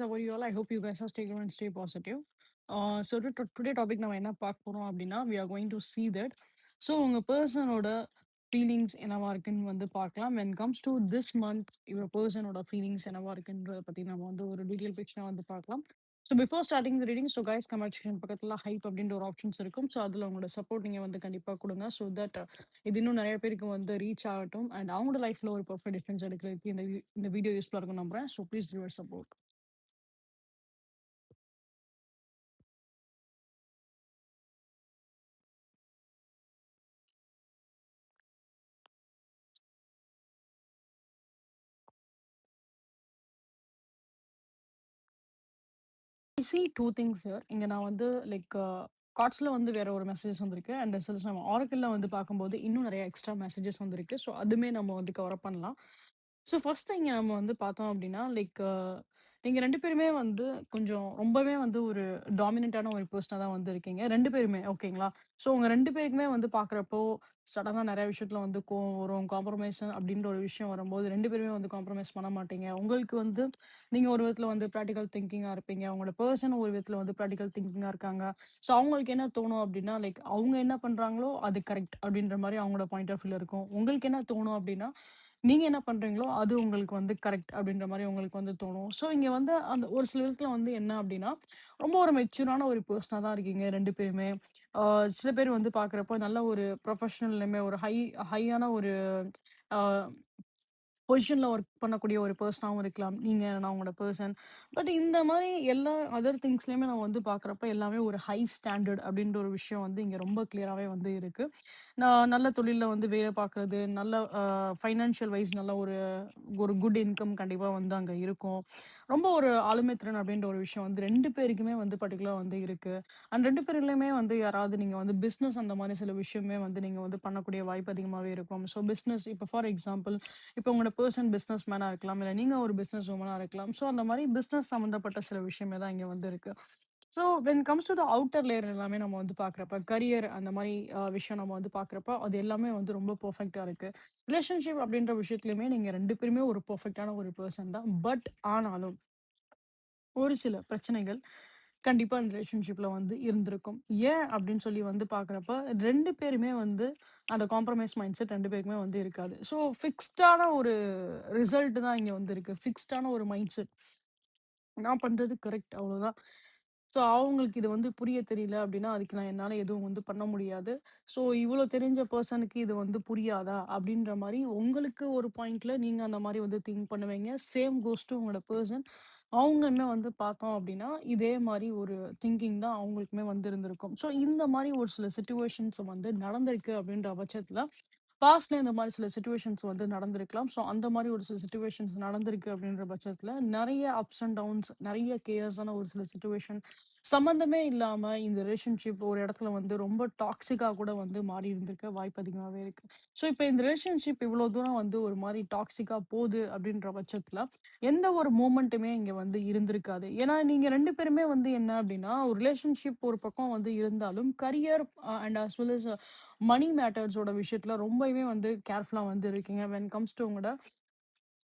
How are you all? I hope you guys are staying and stay positive. Today topic நம்ம என்ன பார்க்க போறோம் அப்படின்னா we are going to see that. உங்க பர்சனோட feelings என்னவா இருக்குன்னு வந்து பார்க்கலாம். When comes to this month, your பர்சனோட ஃபீலிங்ஸ் என்னவா இருக்குன்றத பத்தி நம்ம வந்து ஒரு டீடைல் பிக்சரா வந்து பார்க்கலாம். பிஃபோர் ஸ்டார்டிங் தி ரீடிங், கைஸ் கமெண்ட் செக்ஷன் பக்கத்துல ஹைப் அப்படின்ற ஒரு ஆப்ஷன்ஸ் இருக்கும். அதுல உங்களோட சப்போர்ட் நீங்க வந்து கண்டிப்பா கொடுங்க. தட் இது இன்னும் நிறைய பேருக்கு வந்து ரீச் ஆகட்டும் அண்ட் அவங்களோட லைஃப்ல ஒரு பர்ஃபெக்ட் டிஃபரன்ஸ் எடுக்கிறதுக்கு இந்த வீடியோ யூஸ்ஃபுல்லா இருக்கும் நம்புறேன். Please give your support. I see 2 things here. இங்க நான் வந்து லைக் கார்ட்ஸ்ல வந்து வேற ஒரு மெசேஜஸ் வந்திருக்கு. அண்ட் சில நம்ம ஆரக்கிள்ல வந்து பார்க்கும்போது இன்னும் நிறைய எக்ஸ்ட்ரா மெசேஜஸ் வந்திருக்கு. அதுவுமே நம்ம வந்து கவர் அப் பண்ணலாம். ஃபர்ஸ்ட் இங்க நம்ம வந்து பார்த்தோம் அப்படின்னா, நீங்க 2 பேருமே வந்து கொஞ்சம் ரொம்பவே வந்து ஒரு டாமினன்ட்டான ஒரு பெர்சனா தான் வந்து இருக்கீங்க. 2 பேருமே ஓகேங்களா? உங்க 2 பேருக்குமே வந்து பார்க்குறப்போ, சடனா நெறைய விஷயத்துல வந்து கோவம் வரும். காம்ப்ரமைஸ் அப்படின்ற ஒரு விஷயம் வரும்போது 2 பேருமே வந்து காம்ப்ரமைஸ் பண்ண மாட்டீங்க. உங்களுக்கு வந்து நீங்க ஒரு விதத்துல வந்து பிராக்டிகல் திங்கிங்கா இருப்பீங்க. உங்களோட பெர்சன் ஒரு விதத்துல வந்து பிராக்டிகல் திங்கிங்கா இருக்காங்க. அவங்களுக்கு என்ன தோணும் அப்படின்னா, அவங்க என்ன பண்றாங்களோ அது கரெக்ட் அப்படின்ற மாரி அவங்களோட பாயிண்ட் ஆஃப் வியூல இருக்கும். உங்களுக்கு என்ன தோணும் அப்படின்னா, நீங்க என்ன பண்றீங்களோ, அது உங்களுக்கு வந்து கரெக்ட் அப்படின்ற மாரி உங்களுக்கு வந்து தோணும். இங்க வந்து அந்த ஒரு சில விதத்துல வந்து என்ன அப்படின்னா, ரொம்ப ஒரு மெச்சூரான ஒரு பெர்சனா தான் இருக்கீங்க 2 பேருமே. ஆ சில பேர் வந்து பார்க்குறப்போ நல்ல ஒரு ப்ரொஃபஷனல்லுமே ஒரு ஹையான ஒரு ஆ பொசிஷன்ல ஒர்க் பண்ணக்கூடிய ஒரு பெர்சனாவும் இருக்கலாம். நீங்க இல்லன்னா உங்களோட பெர்சன். இந்த மாரி எல்லா அதர் திங்ஸ்லயுமே நம்ம வந்து பார்க்குறப்ப எல்லாமே ஒரு ஹை ஸ்டாண்டர்ட் அப்படின்ற ஒரு விஷயம் வந்து இங்க ரொம்ப கிளியராவே வந்து இருக்கு. நான் நல்ல தொழில்ல வந்து வேலை பார்க்குறது, நல்ல ஃபைனான்ஷியல் வைஸ் நல்ல ஒரு ஒரு குட் இன்கம் கண்டிப்பா வந்து அங்க இருக்கும். ரொம்ப ஒரு ஆளுமை திறன் அப்படின்ற ஒரு விஷயம் வந்து 2 பேருக்குமே வந்து பர்ட்டிகுலரா வந்து இருக்கு. அண்ட் 2 பேர்லயுமே வந்து யாராவது நீங்க வந்து பிசினஸ் அந்த மாரி சில விஷயமே வந்து நீங்க வந்து பண்ணக்கூடிய வாய்ப்பு அதிகமாவே இருக்கும். பிசினஸ் இப்ப ஃபார் எக்ஸாம்பிள் இப்ப உங்களோட பெர்சன் பிசினஸ் மேனா இருக்கலாம். இல்ல நீங்க ஒரு பிசினஸ் வுமனா இருக்கலாம். அந்த மாரி பிசினஸ் சம்மந்தப்பட்ட சில விஷயமே தான் இங்க வந்து இருக்கு. When comes to the outer layer எல்லாமே நம்ம வந்து பார்க்குறப்ப, கரியர் அந்த மாரி விஷயம் நம்ம வந்து பார்க்குறப்ப, அது எல்லாமே வந்து ரொம்ப பெர்ஃபெக்ட்டா இருக்கு. ரிலேஷன்ஷிப் அப்படின்ற விஷயத்துலயுமே நீங்க 2 பேருமே ஒரு பெர்ஃபெக்ட்டான ஒரு பெர்சன் தான். ஆனாலும் ஒரு சில பிரச்சனைகள் கண்டிப்பா அந்த ரிலேஷன்ஷிப்ல வந்து இருந்திருக்கும். ஏன் அப்படின்னு சொல்லி வந்து பார்க்குறப்ப, 2 பேருமே வந்து அந்த காம்ப்ரமைஸ் மைண்ட் செட் 2 பேருக்குமே வந்து இருக்காது. ஃபிக்ஸ்டான ஒரு ரிசல்ட் தான் இங்க வந்து இருக்கு. ஃபிக்ஸ்டான ஒரு மைண்ட் செட். நான் பண்றது கரெக்ட் அவ்வளோதான். அவங்களுக்கு இது வந்து புரிய தெரியல அப்படின்னா, அதுக்கு நான் என்னால எதுவும் வந்து பண்ண முடியாது. இவ்வளோ தெரிஞ்ச பெர்சனுக்கு இது வந்து புரியாதா? அப்படின்ற மாரி உங்களுக்கு ஒரு பாயிண்ட்ல நீங்க அந்த மாரி வந்து திங்க் பண்ணுவீங்க. சேம் கோஸ் டூ உங்களோட பெர்சன். அவங்களுமே வந்து பார்த்தோம் அப்படின்னா, இதே மாரி ஒரு திங்கிங் தான் அவங்களுக்குமே வந்து இருந்திருக்கும். இந்த மாரி ஒரு சில சிட்யூவேஷன்ஸ் வந்து நடந்திருக்கு அப்படின்ற பட்சத்தில, பாஸ்ட்ல இந்த மாரி சில சிட்யூவேஷன்ஸ் வந்து நடந்திருக்கலாம். அந்த மாரி ஒரு சில சிட்யூவேஷன்ஸ் நடந்திருக்கு அப்படின்ற பட்சத்தில, நெறைய அப்ஸ் அண்ட் டவுன்ஸ், நெறைய கேர்ஸான ஒரு சில சிட்யூவேஷன் சம்மந்தமே இல்லாம இந்த ரிலேஷன்ஷிப் ஒரு இடத்துல வந்து ரொம்ப டாக்ஸிக்கா கூட வந்து மாறி இருந்திருக்க வாய்ப்பு அதிகமாவே இருக்கு. இப்ப இந்த ரிலேஷன்ஷிப் இவ்வளோ தூரம் வந்து ஒரு மாரி டாக்ஸிக்கா போது அப்படின்ற பட்சத்தில, எந்த ஒரு மூமெண்ட்டுமே இங்க வந்து இருந்திருக்காது. ஏன்னா, நீங்க 2 பேருமே வந்து என்ன அப்படின்னா, ஒரு ரிலேஷன்ஷிப் ஒரு பக்கம் வந்து இருந்தாலும், career and as well as money மேட்டர்ஸோட விஷயத்துல ரொம்பவே வந்து கேர்ஃபுல்லா வந்து இருக்கீங்க. வென் கம்ஸ் டூ உங்களோட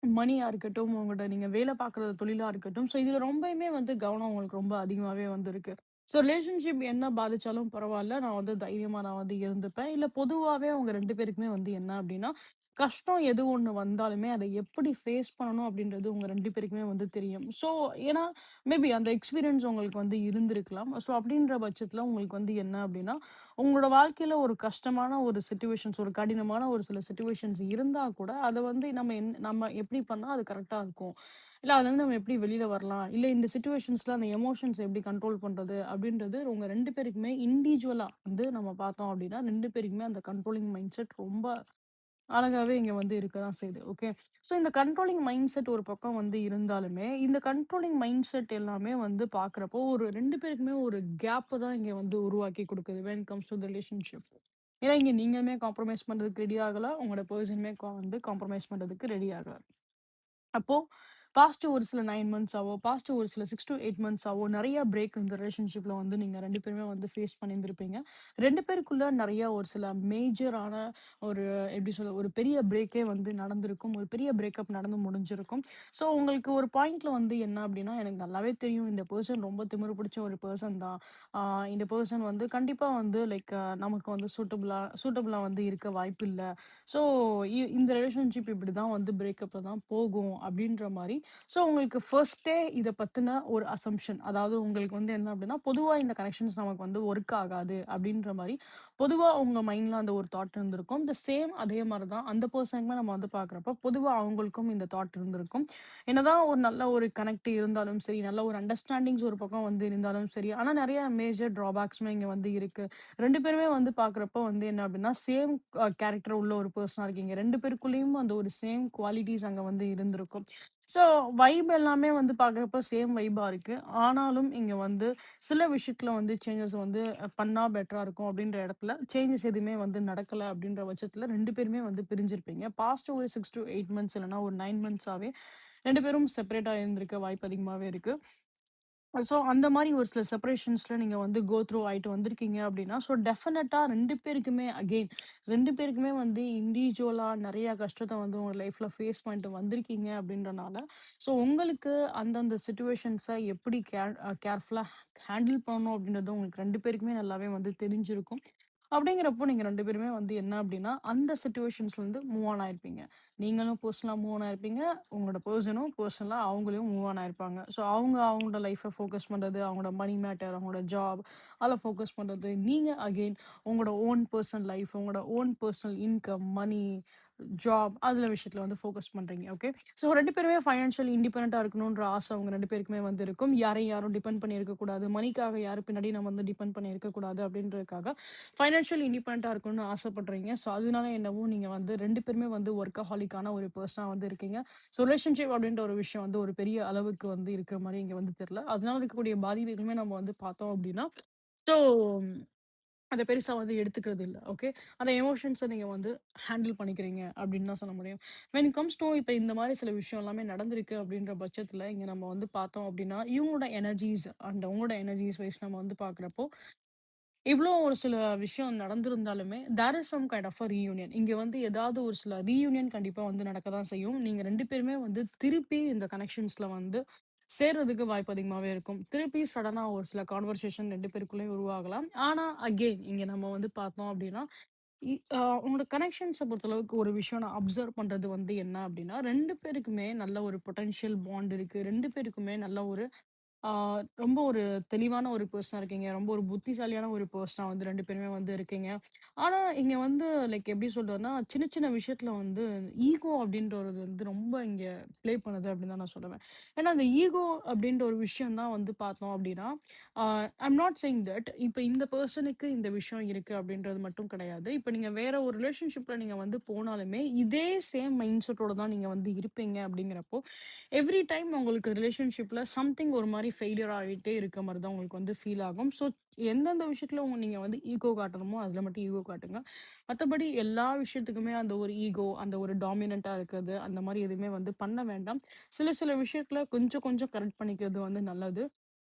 மணியா இருக்கட்டும், உங்களோட நீங்க வேலை பார்க்குற தொழிலா இருக்கட்டும். இதுல ரொம்பயுமே வந்து கவனம் உங்களுக்கு ரொம்ப அதிகமாவே வந்து இருக்கு. ரிலேஷன்ஷிப் என்ன பாதிச்சாலும் பரவால்ல. நான் வந்து தைரியமா நான் வந்து இருந்துப்பேன். இல்ல பொதுவாவே உங்க 2 பேருக்குமே வந்து என்ன அப்டின்னா, கஷ்டம் எது ஒண்ணு வந்தாலுமே அத எப்படி ஃபேஸ் பண்ணணும் அப்டின்றது உங்க 2 பேருக்குமே வந்து தெரியும். ஏன்னா மேபி அந்த எக்ஸ்பீரியன்ஸ் உங்களுக்கு வந்து இருந்திருக்கலாம். அப்டின்ற பட்சத்துல உங்களுக்கு வந்து என்ன அப்டின்னா, உங்களோட வாழ்க்கையில ஒரு கஷ்டமான ஒரு சிட்யூவேஷன்ஸ், ஒரு கடினமான ஒரு சில சிட்யூவேஷன்ஸ் இருந்தா கூட, அத வந்து நம்ம எப்படி பண்ணா அது கரெக்ட்டா இருக்கும். இல்ல அதுலருந்து நம்ம எப்படி வெளில வரலாம்? இல்ல இந்த சிட்யூவேஷன்ஸ்ல அந்த எமோஷன்ஸ் எப்படி கண்ட்ரோல் பண்றது? அப்படின்றது உங்க 2 பேருக்குமே இண்டிவிஜுவலா வந்து நம்ம பார்த்தோம் அப்படின்னா, 2 பேருக்குமே அந்த கண்ட்ரோலிங் மைண்ட் செட் ரொம்ப அழகாவே இங்க வந்து இருக்க தான் செய்யுது. ஓகே. இந்த கண்ட்ரோலிங் மைண்ட் செட் ஒரு பக்கம் வந்து இருந்தாலுமே, இந்த கண்ட்ரோலிங் மைண்ட் செட் எல்லாமே வந்து பார்க்குறப்போ, ஒரு 2 பேருக்குமே ஒரு கேப் தான் இங்க வந்து உருவாக்கி குடுக்குது. When comes to the relationship. ஏன்னா, இங்க நீங்களுமே காம்ப்ரமைஸ் பண்றதுக்கு ரெடி ஆகல. உங்களோட பெர்சனுமே வந்து காம்ப்ரமைஸ் பண்றதுக்கு ரெடி ஆகல. அப்போ பாஸ்ட் ஒரு சில 9 மந்த்ஸாவோ, பாஸ்ட் ஒரு சில 6 டூ 8 மந்த்ஸாவோ நெறைய பிரேக் இந்த ரிலேஷன்ஷிப்ல வந்து நீங்க 2 பேருமே வந்து ஃபேஸ் பண்ணியிருந்திருப்பீங்க. 2 பேருக்குள்ள நெறைய ஒரு சில மேஜரான ஒரு எப்படி சொல்ல, ஒரு பெரிய பிரேக்கே வந்து நடந்திருக்கும். ஒரு பெரிய பிரேக்கப் நடந்து முடிஞ்சிருக்கும். ஸோ உங்களுக்கு ஒரு பாயிண்ட்ல வந்து என்ன அப்டின்னா, எனக்கு நல்லாவே தெரியும் இந்த பெர்சன் ரொம்ப திமிரு பிடிச்ச ஒரு பெர்சன் தான். ஆ இந்த பெர்சன் வந்து கண்டிப்பா வந்து லைக் நமக்கு வந்து சூட்டபிளா வந்து இருக்க வாய்ப்பில்ல. ஸோ இந்த ரிலேஷன்ஷிப் இப்படிதான் வந்து பிரேக்கப்ல தான் போகும் அப்படின்ற மாரி. ஸோ உங்களுக்கு ஃபர்ஸ்ட்டே இத பத்தின ஒரு அசம்ப்ஷன். அதாவது உங்களுக்கு வந்து என்ன அப்படின்னா, பொதுவா இந்த கனெக்ஷன்ஸ் நமக்கு வந்து ஒர்க் ஆகாது அப்படின்ற மாரி, பொதுவா உங்க மைண்ட்ல அந்த ஒரு தாட் இருந்திருக்கும். சேம் அதே மாரி தான் அந்த பெர்சனுக்குமே நம்ம வந்து பார்க்குறப்போ, பொதுவா அவங்களுக்கும் இந்த தாட் இருந்திருக்கும். என்னதான் ஒரு நல்ல ஒரு கனெக்ட் இருந்தாலும் சரி, நல்ல ஒரு அண்டர்ஸ்டாண்டிங்ஸ் ஒரு பக்கம் வந்து இருந்தாலும் சரி, ஆனா நெறைய மேஜர் ட்ராபேக்ஸுமே இங்க வந்து இருக்கு. 2 பேருமே வந்து பார்க்குறப்போ வந்து என்ன அப்டின்னா, சேம் கேரக்டர் உள்ள ஒரு பெர்சனா இருக்கீங்க. 2 பேருக்குள்ளயும் அந்த ஒரு சேம் குவாலிட்டீஸ் அங்க வந்து இருந்திருக்கும். ஸோ வைப் எல்லாமே வந்து பார்க்குறப்போ சேம் வைபா இருக்கு. ஆனாலும் இங்க வந்து சில விஷயத்துல வந்து சேஞ்சஸ் வந்து பண்ணா பெட்டரா இருக்கும் அப்டின்ற இடத்துல, சேஞ்சஸ் எதுவுமே வந்து நடக்கல அப்டின்ற பட்சத்துல 2 பேருமே வந்து பிரிஞ்சிருப்பீங்க. பாஸ்ட் ஒரு 6 டூ 8 மந்த்ஸ் இல்லன்னா ஒரு 9 மந்த்ஸாவே 2 பேரும் செப்பரேட்டா இருந்திருக்க வாய்ப்பு அதிகமாவே இருக்கு. ஸோ அந்த மாரி ஒரு சில செப்பரேஷன்ஸ்ல நீங்க வந்து கோ த்ரூ ஆயிட்டு வந்திருக்கீங்க அப்டின்னா, ஸோ டெஃபினட்டா 2 பேருக்குமே 2 பேருக்குமே வந்து இண்டிவிஜுவலா நெறைய கஷ்டத்த வந்து உங்க லைஃப்ல ஃபேஸ் பண்ணிட்டு வந்திருக்கீங்க அப்டின்றனால, ஸோ உங்களுக்கு அந்தந்த சிச்சுவேஷன்ஸ எப்படி கேர்ஃபுல்லா ஹேண்டில் பண்ணணும் அப்டின்றது உங்களுக்கு 2 பேருக்குமே நல்லாவே வந்து தெரிஞ்சிருக்கும். அப்படிங்கிறப்போ நீங்க 2 பேருமே வந்து என்ன அப்டின்னா, அந்த சிச்சுவேஷன்ஸ்லருந்து மூவ் ஆன் ஆயிருப்பீங்க. நீங்களும் பெர்சனலா மூவ் ஆன் ஆயிருப்பீங்க. உங்களோட பெர்சனும் பெர்சனலா அவங்களையும் மூவ் ஆன் ஆயிருப்பாங்க. ஸோ அவங்க அவங்களோட லைஃப்ப ஃபோக்கஸ் பண்றது, அவங்களோட மனி மேட்டர், அவங்களோட ஜாப் அதில ஃபோக்கஸ் பண்றது. நீங்க அகைன் உங்களோட ஓன் பெர்சனல் லைஃப், உங்களோட own personal income, money, job அதுல விஷயத்துல வந்து ஃபோக்கஸ் பண்றீங்க. ஓகே. ஸோ 2 பேருமே ஃபைனான்ஷியல் இண்டிபெண்டன்ட்டா இருக்கணுன்ற ஆசை அவங்க 2 பேருக்குமே வந்து இருக்கும். யாரையும் யாரும் டிபெண்ட் பண்ணி இருக்கக்கூடாது. மனிக்காக யாரு பின்னாடி நம்ம வந்து டிபெண்ட் பண்ணி இருக்கக்கூடாது அப்படின்றதுக்காக ஃபைனான்ஷியல் இண்டிபெண்டன்ட்டா இருக்கணும்னு ஆசைப்படுறீங்க. ஸோ அதனால என்னவோ நீங்க வந்து 2 பேருமே வந்து ஒர்க்கஹாலிக்கான ஒரு பெர்சனா வந்து இருக்கீங்க. ஸோ ரிலேஷன்ஷிப் அப்படின்ற ஒரு விஷயம் வந்து ஒரு பெரிய அளவுக்கு வந்து இருக்கிற மாரி இங்க வந்து தெரியல. அதனால இருக்கக்கூடிய பாதிப்புகளுமே நம்ம வந்து பார்த்தோம் அப்படின்னா, ஸோ அத பெருசா வந்து எடுத்துக்கிறது இல்ல. ஓகே. அந்த எமோஷன்ஸ நீங்க வந்து ஹேண்டில் பண்ணிக்கிறீங்க அப்படின்னு தான் சொல்ல முடியும். வென் இட் கம்ஸ் டூ இப்ப இந்த மாரி சில விஷயம் எல்லாமே நடந்திருக்கு அப்படின்ற பட்சத்துல, இங்க நம்ம வந்து பார்த்தோம் அப்படின்னா, இவங்களோட எனர்ஜீஸ் அண்ட் உங்களோட எனர்ஜீஸ் வைஸ் நம்ம வந்து பார்க்குறப்போ இவ்ளோ ஒரு சில விஷயம் நடந்திருந்தாலுமே, there is some kind of a reunion. இங்க வந்து ஏதாவது ஒரு சில ரீயூனியன் கண்டிப்பா வந்து நடக்க தான் செய்யும். நீங்க 2 பேருமே வந்து திருப்பி இந்த கனெக்ஷன்ஸ்ல வந்து சேர்றதுக்கு வாய்ப்பு அதிகமாவே இருக்கும். திருப்பி சடனா ஒரு சில கான்வர்சேஷன் 2 பேருக்குள்ளயும் உருவாகலாம். ஆனா, அகெயின் இங்க நம்ம வந்து பார்த்தோம் அப்டின்னா, இ அ உங்களோட கனெக்ஷன்ஸ பொறுத்தளவுக்கு ஒரு விஷயம் நான் அப்சர்வ் பண்றது வந்து என்ன அப்டின்னா, 2 பேருக்குமே நல்ல ஒரு பொட்டன்ஷியல் பாண்ட் இருக்கு. 2 பேருக்குமே நல்ல ஒரு ஆ ரொம்ப ஒரு தெளிவான ஒரு பெர்சனா இருக்கீங்க. ரொம்ப ஒரு புத்திசாலியான ஒரு பெர்சனா வந்து 2 பேருமே வந்து இருக்கீங்க. ஆனா, இங்க வந்து லைக் எப்படி சொல்றதுன்னா, சின்ன சின்ன விஷயத்துல வந்து ஈகோ அப்படின்றது வந்து ரொம்ப இங்க ப்ளே பண்ணுது அப்படின்னு தான் நான் சொல்லுவேன். ஏன்னா, அந்த ஈகோ அப்படின்ற ஒரு விஷயம் தான் வந்து பார்த்தோம் அப்படின்னா, ஐம் நாட் சேயிங் தட் இப்ப இந்த பெர்சனுக்கு இந்த விஷயம் இருக்கு அப்படின்றது மட்டும் கிடையாது. இப்ப நீங்க வேற ஒரு ரிலேஷன்ஷிப்ல நீங்க வந்து போனாலுமே, இதே சேம் மைண்ட் செட்டோட தான் நீங்க வந்து இருப்பீங்க அப்படிங்கிறப்போ, எவ்ரி டைம் உங்களுக்கு ரிலேஷன்ஷிப்ல சம்திங் ஒரு மாரி ஃபெயிலியர் ஆயிட்டே இருக்க மாரி தான் உங்களுக்கு வந்து ஃபீல் ஆகும். ஸோ எந்தெந்த விஷயத்துல நீங்க வந்து ஈகோ காட்டணுமோ, அதுல மட்டும் ஈகோ காட்டுங்க. மத்தபடி எல்லா விஷயத்துக்குமே அந்த ஒரு ஈகோ, அந்த ஒரு டாமினன்ட்டா இருக்கிறது, அந்த மாரி எதுவுமே வந்து பண்ண வேண்டாம். சில சில விஷயத்துல கொஞ்சம் கொஞ்சம் கரெக்ட் பண்ணிக்கிறது வந்து நல்லது.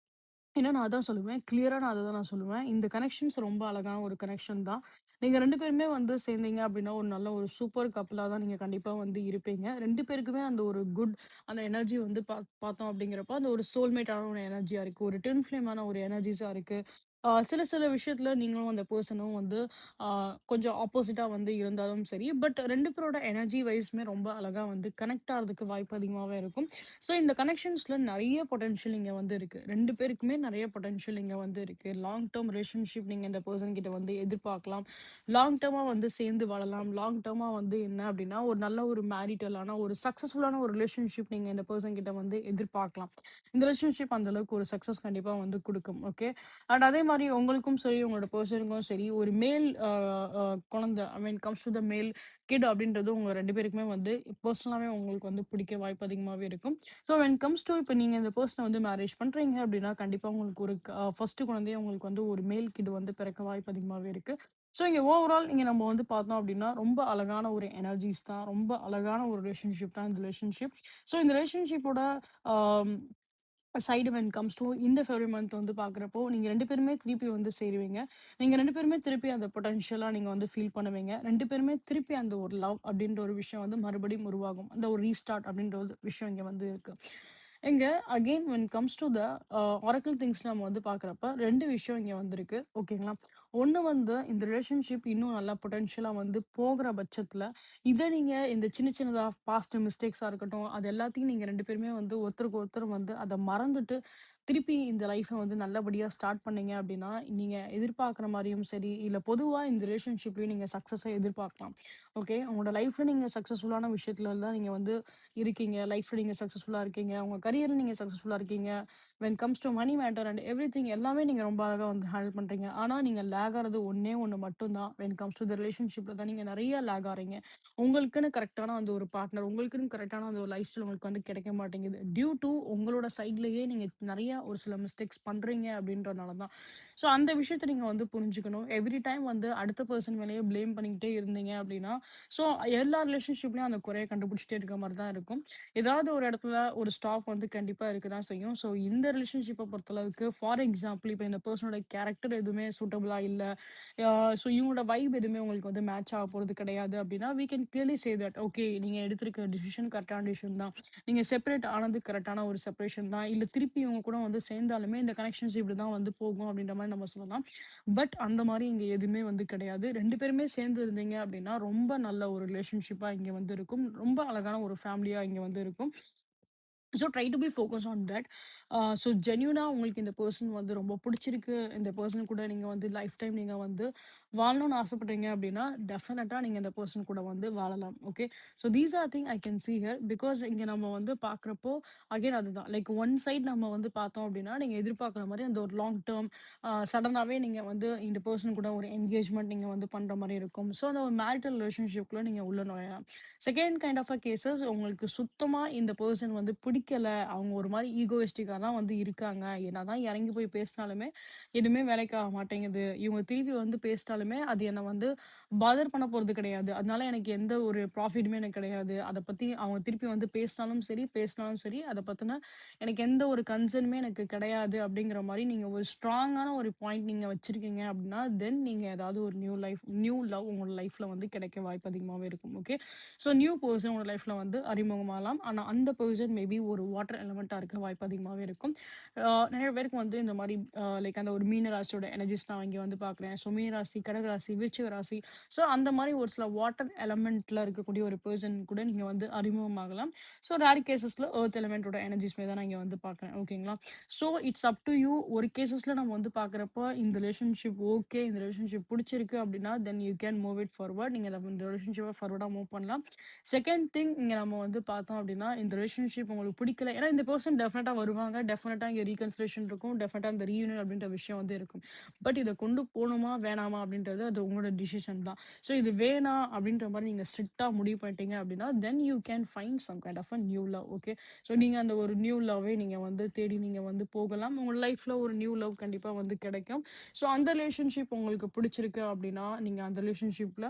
ஏன்னா, நான் அதான் சொல்லுவேன். கிளியரா நான் அததான் நான் சொல்லுவேன். இந்த கனெக்ஷன்ஸ் ரொம்ப அழகான ஒரு கனெக்ஷன் தான். நீங்க 2 பேருமே வந்து சேர்ந்தீங்க அப்டின்னா, ஒரு நல்ல ஒரு சூப்பர் கப்புலா தான் நீங்க கண்டிப்பா வந்து இருப்பீங்க. 2 பேருக்குமே அந்த ஒரு குட் அந்த எனர்ஜி வந்து பார்த்தோம் அப்டிங்கிறப்போ, அந்த ஒரு சோல்மேட்டான ஒரு எனர்ஜியா இருக்கு. ஒரு ட்வின் ஃப்ளேமான ஒரு எனர்ஜிஸா இருக்கு. சில சில விஷயத்துல நீங்களும் அந்த பெர்சனும் வந்து ஆ கொஞ்சம் ஆப்போசிட்டா வந்து இருந்தாலும் சரி, பட் 2 பேரோட எனர்ஜி வைஸ்மே ரொம்ப அழகா வந்து கனெக்ட் ஆறதுக்கு வாய்ப்பு அதிகமாவே இருக்கும். ஸோ இந்த கனெக்ஷன்ஸ்ல நெறைய பொட்டன்ஷியல் இங்க வந்து இருக்கு. 2 பேருக்குமே நெறைய பொட்டன்ஷியல் இங்க வந்து இருக்கு. லாங் டெர்ம் ரிலேஷன்ஷிப் நீங்க இந்த பெர்சன் கிட்ட வந்து எதிர்பார்க்கலாம். லாங் டெர்மா வந்து சேர்ந்து வாழலாம். லாங் டெர்மா வந்து என்ன அப்டின்னா, ஒரு நல்ல ஒரு மேரிட்டலான ஒரு சக்சஸ்ஃபுல்லான ஒரு ரிலேஷன்ஷிப் நீங்க இந்த பெர்சன் கிட்ட வந்து எதிர்பார்க்கலாம். இந்த ரிலேஷன்ஷிப் அந்த அளவுக்கு ஒரு சக்சஸ் கண்டிப்பா வந்து குடுக்கும். ஓகே. அண்ட் அதே மாரி உங்களுக்கும் சரி, உங்களோட பெர்சனுக்கும் சரி, ஒரு மேல் அ அ குழந்தை ஐ மீன் கம்ஸ் டூ த மேல் கிட் அப்டின்றது உங்க 2 பேருக்குமே வந்து பெர்சனலாவே உங்களுக்கு வந்து பிடிக்க வாய்ப்பு அதிகமாவே இருக்கும். ஸோ வென் கம்ஸ் டூ இப்ப நீங்க இந்த பெர்சன வந்து மேரேஜ் பண்றீங்க அப்படின்னா, கண்டிப்பா உங்களுக்கு ஒரு ஃபர்ஸ்ட்டு குழந்தையே உங்களுக்கு வந்து ஒரு மேல் கிட் வந்து பிறக்க வாய்ப்பு அதிகமாவே இருக்கு. ஸோ இங்க ஓவரால் இங்க நம்ம வந்து பார்த்தோம் அப்டின்னா, ரொம்ப அழகான ஒரு எனர்ஜிஸ் தான். ரொம்ப அழகான ஒரு ரிலேஷன்ஷிப் தான் இந்த ரிலேஷன்ஷிப். ஸோ இந்த ரிலேஷன்ஷிப்போட ஆம் சைடு வென் கம்ஸ் டூ இந்த ஃபெப்ரவரி மந்த் வந்து பார்க்குறப்போ, நீங்க 2 பேருமே திருப்பி வந்து சேருவீங்க. நீங்க 2 பேருமே திருப்பி அந்த பொட்டன்ஷியலா நீங்க வந்து ஃபீல் பண்ணுவீங்க. 2 பேருமே திருப்பி அந்த ஒரு லவ் அப்டின்ற ஒரு விஷயம் வந்து மறுபடியும் உருவாகும். அந்த ஒரு ரீஸ்டார்ட் அப்டின்ற ஒரு விஷயம் இங்க வந்து இருக்கு. இங்க again when comes to the oracle things நம்ம வந்து பார்க்குறப்ப 2 விஷயம் இங்க வந்திருக்கு. ஓகேங்களா? ஒண்ணு வந்து இந்த ரிலேஷன்ஷிப் இன்னும் நல்லா பொட்டன்ஷியலா வந்து போகுற பட்சத்துல, இத நீங்க இந்த சின்ன சின்னதா பாஸ்ட் மிஸ்டேக்ஸா இருக்கட்டும், அது எல்லாத்தையும் நீங்க 2 பேருமே வந்து ஒருத்தருக்கு ஒருத்தர் வந்து அத மறந்துட்டு, திருப்பி இந்த லைஃப்ப வந்து நல்லபடியா ஸ்டார்ட் பண்ணீங்க அப்டின்னா, நீங்க எதிர்பார்க்குற மாரியும் சரி, இல்ல பொதுவா இந்த ரிலேஷன்ஷிப்லயும் நீங்க சக்சஸ எதிர்பார்க்கலாம். ஓகே. உங்களோட லைஃப்ல நீங்க சக்சஸ்ஃபுல்லான விஷயத்துல தான் நீங்க வந்து இருக்கீங்க. லைஃப்ல நீங்க சக்சஸ்ஃபுல்லா இருக்கீங்க. உங்க கரியர்ல நீங்க சக்சஸ்ஃபுல்லா இருக்கீங்க. When comes to money matter and everything எல்லாமே நீங்க ரொம்ப அழகா வந்து ஹேண்டில் பண்றீங்க. ஆனா, நீங்க லேக் ஆறது ஒண்ணே ஒண்ணு மட்டும் தான். வென் கம்ஸ் டூ த ரிலேஷன்ஷிப்ல தான் நீங்க நெறைய லேக் ஆறீங்க. உங்களுக்குன்னு கரெக்ட்டான அந்த ஒரு பார்ட்னர், உங்களுக்குன்னு கரெக்ட்டான அந்த ஒரு லைஃப் ஸ்டைல் உங்களுக்கு வந்து கிடைக்க மாட்டேங்குது. டியூ டூ உங்களோட சைட்லயே நீங்க நெறைய ஒரு சில மிஸ்டேக்ஸ் பண்றீங்க அப்படின்றனால தான். ஸோ அந்த விஷயத்த நீங்க வந்து புரிஞ்சுக்கணும். எவ்ரி டைம் வந்து அடுத்த பெர்சன் மேலேயே ப்ளேம் பண்ணிக்கிட்டே இருந்தீங்க அப்படின்னா, ஸோ எல்லா ரிலேஷன்ஷிப்லயும் அந்த குறைய கண்டுபிடிச்சுட்டே இருக்க மாரி தான் இருக்கும். ஏதாவது ஒரு இடத்துல ஒரு ஸ்டாப் வந்து கண்டிப்பா இருக்க தான் செய்யும். ஸோ இந்த ரிலேஷன்ஷிப்ப பொறுத்தளவுக்கு ஃபார் எக்ஸாம்பிள் இப்ப இந்த பெர்சனோட கேரக்டர் எதுவுமே சூட்டபிளா இல்ல. ஸோ இவங்களோட வைப் எதுவுமே உங்களுக்கு வந்து மேட்ச் ஆக போறது கிடையாது அப்படின்னா, we can clearly say that okay நீங்க எடுத்திருக்க டிசிஷன் கரெக்ட்டான டிசிஷன் தான். நீங்க செப்பரேட் ஆனது கரெக்ட்டான ஒரு செப்பரேஷன் தான். இல்ல திருப்பி இவங்க கூட வந்து சேர்ந்தாலுமே இந்த கனெக்ஷன்ஸ் இப்படிதான் வந்து போகும் அப்படின்ற மாரி நம்ம சொல்லலாம். பட் அந்த மாரி இங்க எதுவுமே வந்து கிடையாது. 2 பேருமே சேர்ந்து இருந்தீங்க அப்படின்னா, ரொம்ப நல்ல ஒரு ரிலேஷன்ஷிப்பா இங்க வந்து இருக்கும். ரொம்ப அழகான ஒரு ஃபேமிலியா இங்க வந்து இருக்கும். So try to be focus on that. So ஜென்யூனா உங்களுக்கு இந்த பெர்சன் வந்து ரொம்ப புடிச்சிருக்கு. இந்த பெர்சன் கூட நீங்க வந்து லைஃப் டைம் நீங்க வந்து வாழணும்னு ஆசைப்படுறீங்க அப்படின்னா, டெஃபினட்டா நீங்க இந்த பெர்சன் கூட வந்து வாழலாம். Okay. So these are thing I can sea here. Because இங்க நம்ம வந்து பார்க்குறப்போ, அகைன் அதுதான். லைக் ஒன் சைட் நம்ம வந்து பார்த்தோம் அப்படின்னா, நீங்க எதிர்பார்க்குற மாரி அந்த ஒரு லாங் டெர்ம் சடனாவே நீங்க வந்து இந்த பெர்சன் கூட ஒரு என்கேஜ்மெண்ட் நீங்க வந்து பண்ற மாரி இருக்கும். ஸோ அந்த ஒரு மேரிட்டல் ரிலேஷன்ஷிப்குள்ள நீங்க உள்ள நுழையலாம். செகண்ட் கைண்ட் ஆஃப் கேசஸ் உங்களுக்கு சுத்தமா இந்த பெர்சன் வந்து பிடிக்கல. அவங்க ஒரு மாரி ஈகோயிஸ்டிக்கா தான் வந்து இருக்காங்க. என்னதான் இறங்கி போய் பேசினாலுமே, எதுவுமே வேலைக்கு ஆக மாட்டேங்குது. இவங்க திருப்பி வந்து பேசிட்டாலுமே, அது என்ன வந்து பாதர் பண்ண போறது கிடையாது. அதனால எனக்கு எந்த ஒரு ப்ராஃபிட்டுமே எனக்கு கிடையாது. அத பத்தி அவங்க திருப்பி வந்து பேசினாலும் சரி, பேசினாலும் சரி, அத பத்தின எனக்கு எந்த ஒரு கன்சர்னுமே எனக்கு கிடையாது. அப்படிங்கிற மாரி நீங்க ஒரு ஸ்ட்ராங்கான ஒரு பாயிண்ட் நீங்க வச்சிருக்கீங்க அப்படின்னா, தென் நீங்க ஏதாவது ஒரு நியூ லவ் உங்களோட லைஃப்ல வந்து கிடைக்க வாய்ப்பு அதிகமாவே இருக்கும். ஓகே. ஸோ நியூ பெர்சன் உங்க லைஃப்ல வந்து அறிமுகமாகலாம். ஆனா அந்த பெர்சன் மேபி ஒரு வாட்டர் எலிமெண்ட்டா இருக்க வாய்ப்பு அதிகமாவே இருக்கும். நெறைய பேருக்கு வந்து இந்த மாரி லைக் அந்த ஒரு மீன ராசியோட எனர்ஜிஸ் நான் இங்க வந்து பார்க்குறேன். ஸோ மீன ராசி, கடக ராசி, விருச்சிக ராசி. ஸோ அந்த மாரி ஒரு சில வாட்டர் எலிமெண்ட்ல இருக்கக்கூடிய ஒரு பெர்சன் கூட நீங்க வந்து அறிமுகமாகலாம். ஸோ ரேர் கேஸஸ்ல எர்த் எலிமெண்ட்டோட எனர்ஜிஸ்மே தான் நான் இங்க வந்து பார்க்குறேன். ஓகேங்களா? So it's up to you. ஒரு கேஸஸ்ல நம்ம வந்து பார்க்குறப்போ, இந்த ரிலேஷன்ஷிப் ஓகே. இந்த ரிலேஷன்ஷிப் புடிச்சிருக்கு அப்டின்னா, then you can move it forward. நீங்க இந்த ரிலேஷன்ஷிப்ப ஃபார்வர்டா மூவ் பண்ணலாம். செகண்ட் திங் இங்க நம்ம வந்து பார்த்தோம் அப்டின்னா, இந்த ரிலேஷன்ஷிப் உங்களுக்கு பிடிக்கல. ஏன்னா இந்த பெர்சன் டெஃபினட்டா வருவாங்க. டெஃபினட்டா இங்க ரீகன்சிடரேஷன் இருக்கும். டெஃபினட்டா இந்த ரீயூனியன் அப்டின்ற விஷயம் வந்து இருக்கும். பட் இத கொண்டு போணுமா, வேணாமா அப்டின்றது அது உங்களோட டிசிஷன் தான். ஸோ இது வேணாம் அப்டின்ற மாரி நீங்க ஸ்ட்ரிக்ட்டா முடிவு பண்ணிட்டீங்க அப்டின்னா, then you can find some kind of a new love. Okay. So நீங்க அந்த ஒரு நியூ லவ்வே நீங்க வந்து தேடி நீங்க வந்து போகலாம். உங்க லைஃப்ல ஒரு நியூ லவ் கண்டிப்பா வந்து கிடைக்கும். ஸோ அந்த ரிலேஷன்ஷிப் உங்களுக்கு பிடிச்சிருக்கு அப்டின்னா, நீங்க அந்த ரிலேஷன்ஷிப்ல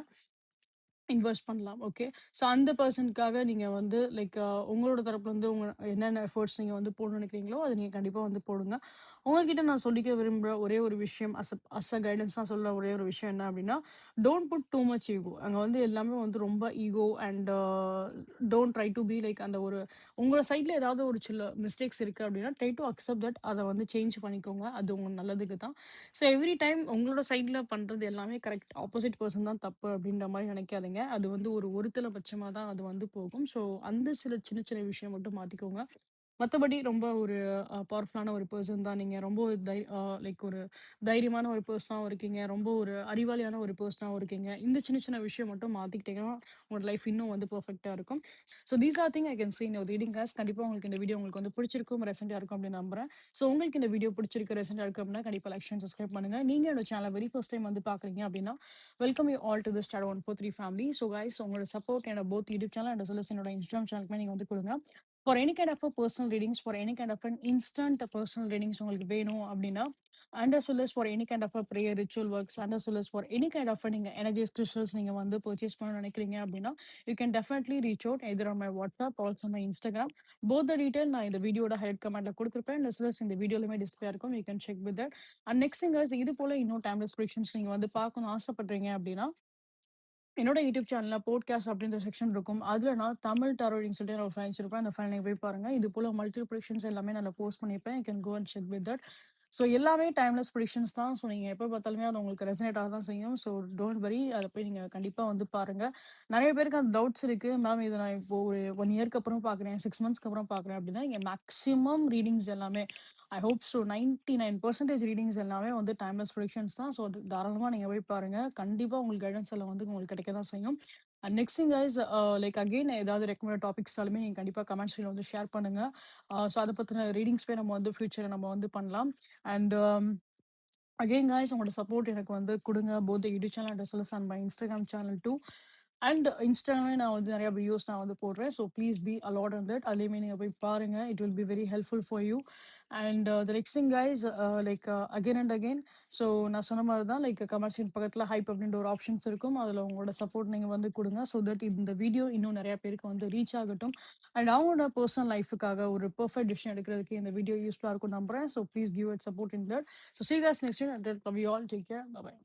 இன்வெஸ்ட் பண்ணலாம். ஓகே. ஸோ அந்த பெர்சனுக்காக நீங்க வந்து லைக் உங்களோட தரப்புலருந்து உங்க என்னென்ன எஃபோர்ட்ஸ் நீங்க வந்து போடணும்னு நினைக்கிறீங்களோ, அத நீங்க கண்டிப்பா வந்து போடுங்க. உங்ககிட்ட நான் சொல்லிக்க விரும்புற ஒரே ஒரு விஷயம் அஸ் அ கைடன்ஸா சொல்ல ஒரே ஒரு விஷயம் என்ன அப்டின்னா, don't put too much ego. அங்க வந்து எல்லாமே வந்து ரொம்ப ego and don't try to be like அந்த ஒரு உங்க சைட்ல ஏதாவது ஒரு சில மிஸ்டேக்ஸ் இருக்கு அப்டின்னா, ட்ரை டூ அக்செப்ட் தட். அத வந்து சேஞ்ச் பண்ணிக்கோங்க. அது உங்க நல்லதுக்கு தான். ஸோ எவ்ரி டைம் உங்களோட சைட்ல பண்றது எல்லாமே கரெக்ட். ஆப்போசிட் பெர்சன் தான் தப்பு அப்டின்ற மாரி நினைக்காதீங்க. அது வந்து ஒருதலை பட்சமா தான் அது வந்து போகும். ஸோ அந்த சில சின்ன சின்ன விஷயம் மட்டும் மாத்திக்கோங்க. மத்தபடி ரொம்ப ஒரு பவர்ஃபுல்லான ஒரு பெர்சன் தான் நீங்க. ரொம்ப லைக் ஒரு தைரியமான ஒரு பெர்சனாவும் இருக்கீங்க. ரொம்ப ஒரு அறிவாளியான ஒரு பெர்சனாவும் இருக்கீங்க. இந்த சின்ன சின்ன விஷயம் மட்டும் மாத்திக்கிட்டீங்கன்னா, உங்களோட லைஃப் இன்னும் வந்து பெர்ஃபெக்ட்டா இருக்கும். So these are thing I can see in your reading class. கண்டிப்பா உங்களுக்கு இந்த வீடியோ உங்களுக்கு வந்து பிடிச்சிருக்கும், ரெசென்ட்டா இருக்கும் அப்படின்னு நம்புறேன். ஸோ உங்களுக்கு இந்த வீடியோ பிடிச்சிருக்கு, ரெசென்ட்டா இருக்கு அப்படின்னா, கண்டிப்பா லைக், ஷேர், சப்ஸ்கிரைப் பண்ணுங்க. நீங்க என்னோட சேனல வெரி ஃபர்ஸ்ட் டைம் வந்து பார்க்குறீங்க அப்படின்னா, welcome you all to this Shadow 143 family. So guys உங்களோட சப்போர்ட் என்னோட both YouTube channel and as well as என்னோட இன்ஸ்டாகிராம் சேனலுக்குமே நீங்க வந்து குடுங்க. For any kind of a personal readings, for any kind of an instant personal readings உங்களுக்கு வேணும் அப்படின்னா, and as well as for any kind of a prayer ritual works, and as well as for any kind of நீங்க energise crystals நீங்க வந்து purchase பண்ணணும்னு நினைக்கிறீங்க அப்படின்னா, you can definitely reach out either on my WhatsApp, also my Instagram. Both the detail நான் இந்த வீடியோட head கமெண்ட்ல கொடுத்துருப்பேன். as well as இந்த வீடியோலயுமே டிஸ்பிளே இருக்கும். You can check with that. And next thing is, இது போல இன்னும் டைம்லெஸ் ப்ரிடிக்ஷன்ஸ் நீங்க வந்து பார்க்கணும்னு ஆசைப்படுறீங்க அப்படின்னா, என்னோட யூடியூப் சேனல்ல போட்காஸ்ட் அப்படின்ற செக்ஷன் இருக்கும். அதுல நான் தமிழ் டாரோ ரீடிங் சொல்லிட்டு ஒரு ஃபைல் வச்சிருப்பேன். அந்த ஃபைல் நீங்க போய் பாருங்க. இது போல மல்டி ப்ரிடிக்ஷன்ஸ் எல்லாமே நான் போஸ்ட் பண்ணியிருப்பேன். You can go and check with that. So எல்லாமே டைம்லெஸ் ப்ரிடிக்ஷன்ஸ் தான். ஸோ நீங்க எப்போ பார்த்தாலுமே அது உங்களுக்கு ரெசனேட் ஆக தான் செய்யும். ஸோ டோன்ட் வரி, அதை போய் நீங்க கண்டிப்பா வந்து பாருங்க. நிறைய பேருக்கு அந்த டவுட்ஸ் இருக்கு. மேம் இதை நான் இப்போ ஒரு 1 இயர்க்கு அப்புறம் பார்க்குறேன், 6 மந்த்ஸ்க்கு அப்புறம் பார்க்குறேன் அப்படின்னா, இங்க மேக்ஸிமம் ரீடிங்ஸ் எல்லாமே ஐ ஹோப் ஸோ 99% ரீடிங்ஸ் எல்லாமே வந்து டைம்லெஸ் ப்ரிடிக்ஷன்ஸ் தான். ஸோ தாராளமா நீங்க போய் பாருங்க. கண்டிப்பா உங்களுக்கு கைடன்ஸ் எல்லாம் வந்து உங்களுக்கு கிடைக்க தான் செய்யும். And next thing guys, like again ஏதாவது ரெக்கமெண்ட் டாபிக்ஸ்னாலுமே நீங்க கண்டிப்பா கமெண்ட்ஸ்ல வந்து ஷேர் பண்ணுங்க. ஸோ அதை பத்தின ரீடிங்ஸ் போய் நம்ம வந்து ஃபியூச்சர் நம்ம வந்து பண்ணலாம். அண்ட் அகைன் காய்ஸ், உங்களோட சப்போர்ட் எனக்கு வந்து கொடுங்க. Both YouTube channel and as and my Instagram channel too. அண்ட் இன்ஸ்டாகிராமே நான் வந்து நிறைய வீடியோஸ் நான் வந்து போடுறேன். So please be alert on that. அதுலேயுமே நீங்கள் போய் பாருங்க. It will be very helpful for you. And the next thing guys, like again and again, so நான் சொன்ன மாதிரி தான், லைக் கமெண்ட்ஸின் பக்கத்தில் ஹைப் அப்படின்ற ஒரு ஆப்ஷன்ஸ் இருக்கும். அதில் உங்களோட சப்போர்ட் நீங்கள் வந்து கொடுங்க. ஸோ தட் இந்த வீடியோ இன்னும் நிறைய பேருக்கு வந்து ரீச் ஆகட்டும். அண்ட் அவங்களோட பர்சனல் லைஃபுக்காக ஒரு பெர்ஃபெக்ட் டிசிஷன் எடுக்கிறதுக்கு இந்த வீடியோ யூஸ்ஃபுல்லாக இருக்கும் நம்புறேன். So please give it support in that. So see you guys next time. Until we all take care. Bye bye.